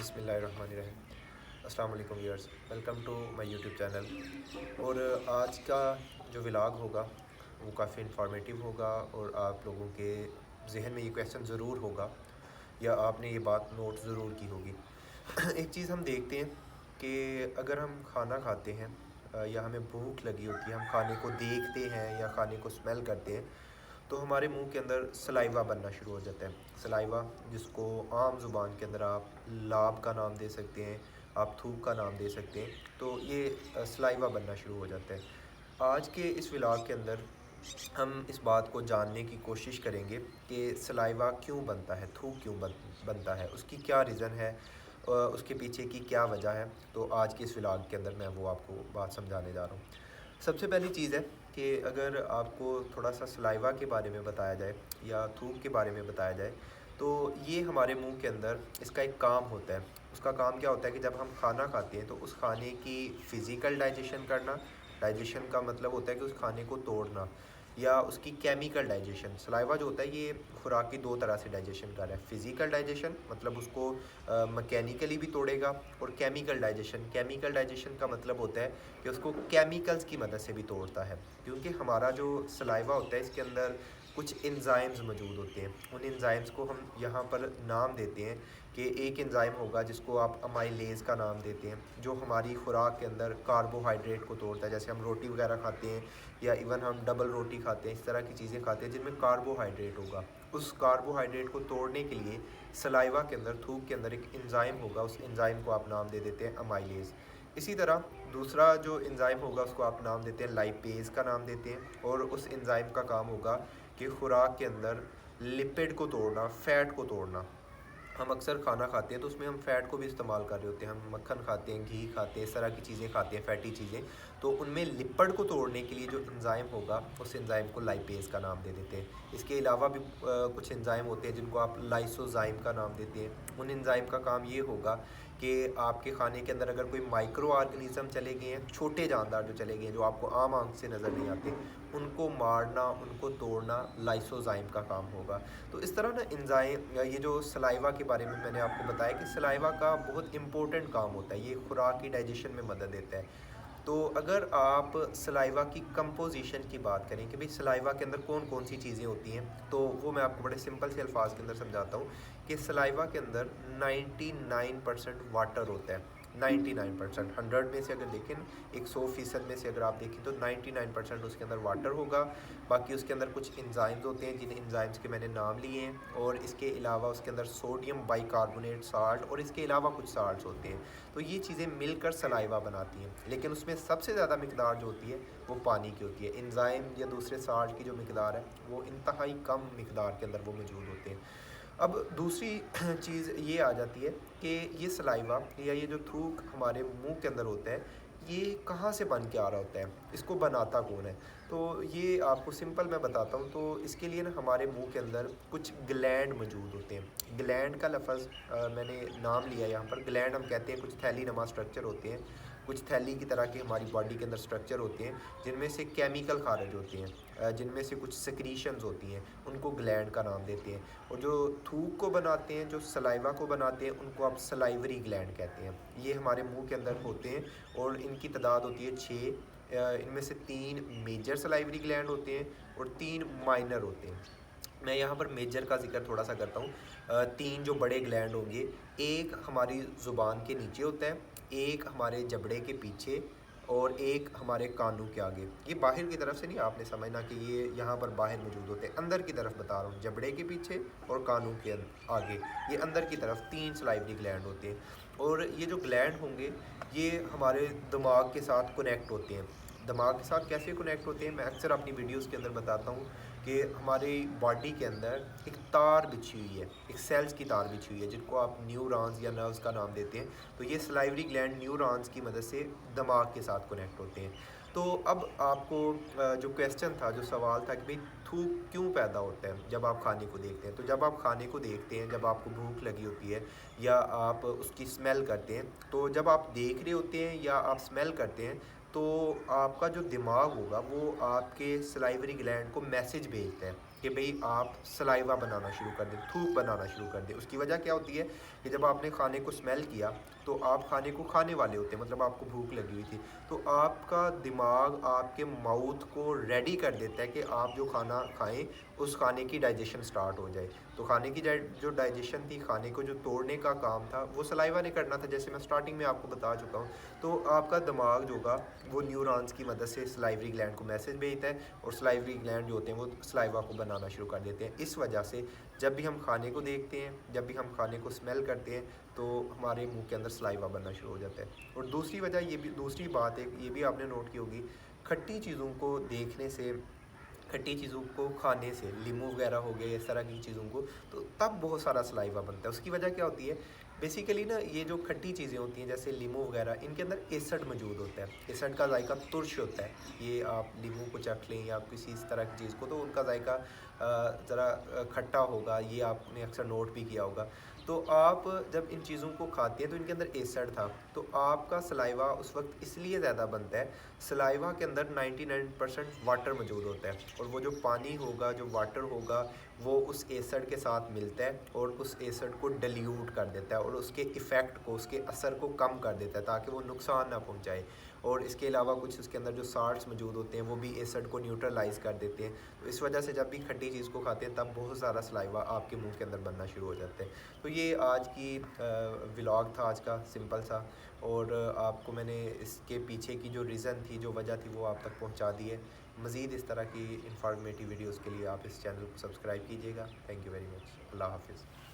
बिस्मिल्लाहिर्रहमानिर्रहीम। अस्सलाम वालेकुम viewers, welcome to my YouTube channel. और आज का जो व्लॉग होगा वो काफ़ी इन्फॉर्मेटिव होगा और आप लोगों के जहन में ये क्वेश्चन ज़रूर होगा या आपने ये बात नोट ज़रूर की होगी। एक चीज़ हम देखते हैं कि अगर हम खाना खाते हैं या हमें भूख लगी होती है, हम खाने को देखते हैं या खाने को स्मेल करते हैं तो हमारे मुंह के अंदर सलाइवा बनना शुरू हो जाता है। सलाइवा, जिसको आम ज़ुबान के अंदर आप लाब का नाम दे सकते हैं, आप थूक का नाम दे सकते हैं। तो ये सलाइवा बनना शुरू हो जाता है। आज के इस व्लॉग के अंदर हम इस बात को जानने की कोशिश करेंगे कि सलाइवा क्यों बनता है, थूक क्यों बनता है, उसकी क्या रीज़न है, उसके पीछे की क्या वजह है। तो आज के इस व्लॉग के अंदर मैं वो आपको बात समझाने जा रहा हूँ। सबसे पहली चीज़ है कि अगर आपको थोड़ा सा सलाइवा के बारे में बताया जाए या थूक के बारे में बताया जाए तो ये हमारे मुंह के अंदर इसका एक काम होता है। उसका काम क्या होता है कि जब हम खाना खाते हैं तो उस खाने की फ़िज़िकल डाइजेशन करना। डाइजेशन का मतलब होता है कि उस खाने को तोड़ना, या उसकी केमिकल डाइजेशन। सलाइवा जो होता है ये खुराक की दो तरह से डाइजेशन कर रहा है। फ़िज़िकल डाइजेशन मतलब उसको मैकेनिकली भी तोड़ेगा, और केमिकल डाइजेशन का मतलब होता है कि उसको केमिकल्स की मदद से भी तोड़ता है। क्योंकि हमारा जो सलाइवा होता है इसके अंदर कुछ एंजाइम्स मौजूद होते हैं। उन एंजाइम्स को हम यहाँ पर नाम देते हैं कि एक एंजाइम होगा जिसको आप अमाइलेज़ का नाम देते हैं, जो हमारी खुराक के अंदर कार्बोहाइड्रेट को तोड़ता है। जैसे हम रोटी वगैरह खाते हैं या इवन हम डबल रोटी खाते हैं, इस तरह की चीज़ें खाते हैं जिनमें कार्बोहाइड्रेट होगा। उस कार्बोहाइड्रेट को तोड़ने के लिए सलाइवा के अंदर, थूक के अंदर एक एंजाइम होगा, उस एंजाइम को आप नाम दे देते हैं अमाइलेज़। इसी तरह दूसरा जो एंजाइम होगा उसको आप नाम देते हैं लाइपेज़ का नाम देते हैं, और उस एंजाइम का काम होगा कि खुराक के अंदर लिपिड को तोड़ना, फ़ैट को तोड़ना। हम अक्सर खाना खाते हैं तो उसमें हम फ़ैट को भी इस्तेमाल कर रहे होते हैं। हम मक्खन खाते हैं, घी खाते हैं, इस तरह की चीज़ें खाते हैं, फ़ैटी चीज़ें। तो उनमें लिपिड को तोड़ने के लिए जो एंजाइम होगा उस एंजाइम को लाइपेज़ का नाम दे देते हैं। इसके अलावा भी कुछ एंजाइम होते हैं जिनको आप लाइसोज़ाइम का नाम देते हैं। उन एंजाइम का काम ये होगा कि आपके खाने के अंदर अगर कोई माइक्रो ऑर्गेनिज़म चले गए हैं, छोटे जानदार जो चले गए हैं, जो आपको आम आँख से नज़र नहीं आते, उनको मारना, उनको तोड़ना लाइसोज़ाइम का काम होगा। तो इस तरह ना एंजाइम, ये जो सलाइवा के बारे में मैंने आपको बताया कि सलाइवा का बहुत इंपॉर्टेंट काम होता है, ये खुराक की डाइजेशन में मदद देता है। तो अगर आप सलाइवा की कंपोजिशन की बात करें कि भाई सलाइवा के अंदर कौन कौन सी चीज़ें होती हैं, तो वो मैं आपको बड़े सिंपल से अल्फाज के अंदर समझाता हूँ कि सलाइवा के अंदर 99% वाटर होता है। 99%, 100 में से अगर देखें, 100% में से अगर आप देखें तो 99% उसके अंदर वाटर होगा। बाकी उसके अंदर कुछ एंजाइम्स होते हैं जिन एंजाइम्स के मैंने नाम लिए हैं, और इसके अलावा उसके अंदर सोडियम बाइकार्बोनेट साल्ट, और इसके अलावा कुछ साल्ट्स होते हैं। तो ये चीज़ें मिलकर सलाइवा बनाती हैं। लेकिन उसमें सबसे ज़्यादा मिकदार जो होती है वो पानी की होती है। एंजाइम या दूसरे साल्ट की जो मिकदार है वो इंतहाई कम मिकदार के अंदर वो मौजूद होते हैं। अब दूसरी चीज़ ये आ जाती है कि ये सलाइवा या ये जो थूक हमारे मुंह के अंदर होता है, ये कहाँ से बन के आ रहा होता है, इसको बनाता कौन है। तो ये आपको सिंपल मैं बताता हूँ। तो इसके लिए ना हमारे मुंह के अंदर कुछ ग्लैंड मौजूद होते हैं। ग्लैंड का लफ्ज़ मैंने नाम लिया यहाँ पर। ग्लैंड हम कहते हैं, कुछ थैली नमा स्ट्रक्चर होते हैं, कुछ थैली की तरह के हमारी बॉडी के अंदर स्ट्रक्चर होते हैं जिनमें से केमिकल खारिज होते हैं, जिनमें से कुछ सिक्रीशंस होती हैं, उनको ग्लैंड का नाम देते हैं। और जो थूक को बनाते हैं, जो सलाइवा को बनाते हैं, उनको आप सलाइवरी ग्लैंड कहते हैं। ये हमारे मुंह के अंदर होते हैं और इनकी तादाद होती है 6। इनमें से 3 मेजर सलाइवरी ग्लैंड होते हैं और 3 माइनर होते हैं। मैं यहाँ पर मेजर का जिक्र थोड़ा सा करता हूँ। 3 जो बड़े ग्लैंड होंगे, एक हमारी ज़ुबान के नीचे होता है, एक हमारे जबड़े के पीछे, और एक हमारे कानों के आगे। ये बाहर की तरफ से नहीं आपने समझना कि ये यहाँ पर बाहर मौजूद होते हैं, अंदर की तरफ बता रहा हूँ। जबड़े के पीछे और कानों के आगे, ये अंदर की तरफ 3 सलाइवरी ग्लैंड होते हैं। और ये जो ग्लैंड होंगे ये हमारे दिमाग के साथ कनेक्ट होते हैं। दिमाग के साथ कैसे कनेक्ट होते हैं, मैं अक्सर अपनी वीडियोस के अंदर बताता हूँ कि हमारी बॉडी के अंदर एक तार बिछी हुई है, एक सेल्स की तार बिछी हुई है, जिनको आप न्यूरॉन्स या नर्व्स का नाम देते हैं। तो ये सलाइवरी ग्लैंड न्यूरॉन्स की मदद से दिमाग के साथ कनेक्ट होते हैं। तो अब आपको जो क्वेश्चन था, जो सवाल था कि भाई थूक क्यों पैदा होता है जब आप खाने को देखते हैं। तो जब आप खाने को देखते हैं, जब आपको भूख लगी होती है या आप उसकी स्मेल करते हैं, तो जब आप देख रहे होते हैं या आप स्मेल करते हैं, तो आपका जो दिमाग होगा वो आपके सलाइवरी ग्लैंड को मैसेज भेजता है कि भाई आप सलाइवा बनाना शुरू कर दें, थूक बनाना शुरू कर दें। उसकी वजह क्या होती है कि जब आपने खाने को स्मेल किया तो आप खाने को खाने वाले होते हैं, मतलब आपको भूख लगी हुई थी, तो आपका दिमाग आपके माउथ को रेडी कर देता है कि आप जो खाना खाएं उस खाने की डाइजेशन स्टार्ट हो जाए। तो खाने की जो डाइजेशन थी, खाने को जो तोड़ने का काम था, वो सलाइवा ने करना था, जैसे मैं स्टार्टिंग में आपको बता चुका हूँ। तो आपका दिमाग जो होगा वो न्यूरॉन्स की मदद से सलाइवरी ग्लैंड को मैसेज भेजता है और सलाइवरी ग्लैंड जो होते हैं वो सलाइवा को बनाना शुरू कर देते हैं। इस वजह से जब भी हम खाने को देखते हैं, जब भी हम खाने को स्मेल करते हैं, तो हमारे मुंह के अंदर सलाइवा बनना शुरू हो जाता है। और दूसरी वजह ये भी, दूसरी बात है, ये भी आपने नोट की होगी, खट्टी चीज़ों को देखने से, खट्टी चीज़ों को खाने से, लीमू वगैरह हो गए, इस तरह की चीज़ों को, तो तब बहुत सारा सलाइवा बनता है। उसकी वजह क्या होती है, बेसिकली ना ये जो खट्टी चीज़ें होती हैं जैसे लीमू वगैरह, इनके अंदर एसिड मौजूद होता है। एसिड का जायका तुर्श होता है। ये आप लीमू को चख लें या किसी इस तरह की चीज़ को, तो उनका जायका ज़रा खट्टा होगा, ये आपने अक्सर नोट भी किया होगा। तो आप जब इन चीज़ों को खाते हैं तो इनके अंदर एसिड था, तो आपका सलाइवा उस वक्त इसलिए ज़्यादा बनता है। सलाइवा के अंदर 99% वाटर मौजूद होता है, और वो जो पानी होगा, जो वाटर होगा, वो उस एसिड के साथ मिलता है और उस एसिड को डिल्यूट कर देता है और उसके इफ़ेक्ट को, उसके असर को कम कर देता है ताकि वो नुकसान ना पहुंचाए। और इसके अलावा कुछ उसके अंदर जो साल्ट्स मौजूद होते हैं वो भी एसिड को न्यूट्रलाइज कर देते हैं। तो इस वजह से जब भी खट्टी चीज़ को खाते हैं तब बहुत सारा सलाइवा आपके मुंह के अंदर बनना शुरू हो जाता है। तो ये आज की व्लॉग था, आज का सिंपल सा, और आपको मैंने इसके पीछे की जो रीज़न थी, जो वजह थी, वो आप तक पहुंचा दी है। मज़ीद इस तरह की इंफॉर्मेटिव वीडियोज़ के लिए आप इस चैनल को सब्सक्राइब कीजिएगा। Thank you very much. अल्लाह हाफिज़।